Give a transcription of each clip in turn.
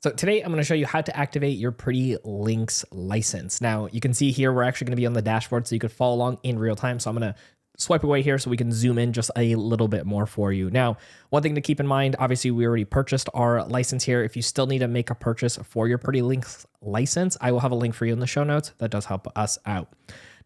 So today I'm going to show you how to activate your Pretty Links license. Now you can see here we're actually going to be on the dashboard so you could follow along in real time. So I'm going to swipe away here so we can zoom in just a little bit more for you. Now, one thing to keep in mind, obviously we already purchased our license here. If you still need to make a purchase for your Pretty Links license, I will have a link for you in the show notes. That does help us out.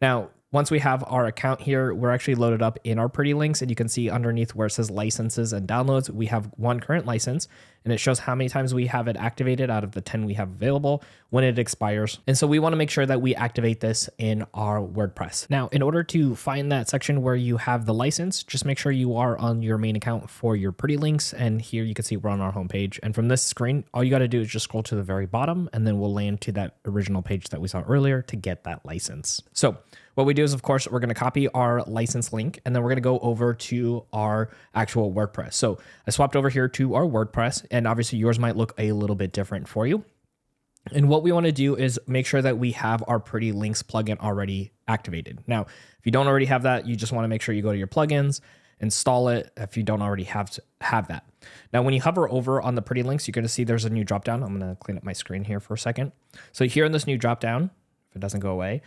Now, once we have our account here, we're actually loaded up in our Pretty Links, and you can see underneath where it says licenses and downloads, we have one current license, and it shows how many times we have it activated out of the 10 we have available when it expires. And so we want to make sure that we activate this in our WordPress. Now, in order to find that section where you have the license, just make sure you are on your main account for your Pretty Links. And here you can see we're on our homepage. And from this screen, all you got to do is just scroll to the very bottom, and then we'll land to that original page that we saw earlier to get that license. So what we do is, of course, we're going to copy our license link, and then we're going to go over to our actual WordPress. So I swapped over here to our WordPress, and obviously yours might look a little bit different for you. And what we want to do is make sure that we have our Pretty Links plugin already activated. Now, if you don't already have that, you just want to make sure you go to your plugins, install it if you don't already have that. Now, when you hover over on the Pretty Links, you're going to see there's a new dropdown. I'm going to clean up my screen here for a second. So here in this new dropdown, if it doesn't go away,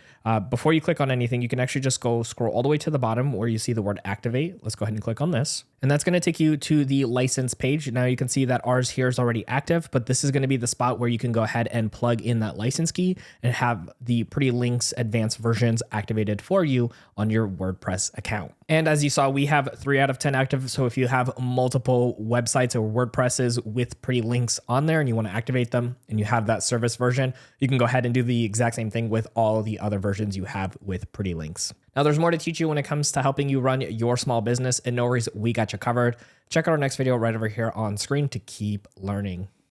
before you click on anything, you can actually just go scroll all the way to the bottom where you see the word activate. Let's go ahead and click on this. And that's going to take you to the license page. Now you can see that ours here is already active, but this is going to be the spot where you can go ahead and plug in that license key and have the Pretty Links advanced versions activated for you on your WordPress account. And as you saw, we have 3 out of 10 active. So if you have multiple websites or WordPresses with Pretty Links on there and you want to activate them and you have that service version, you can go ahead and do the exact same thing with all the other versions you have with Pretty Links. Now, there's more to teach you when it comes to helping you run your small business, and no worries, we got you covered. Check out our next video right over here on screen to keep learning.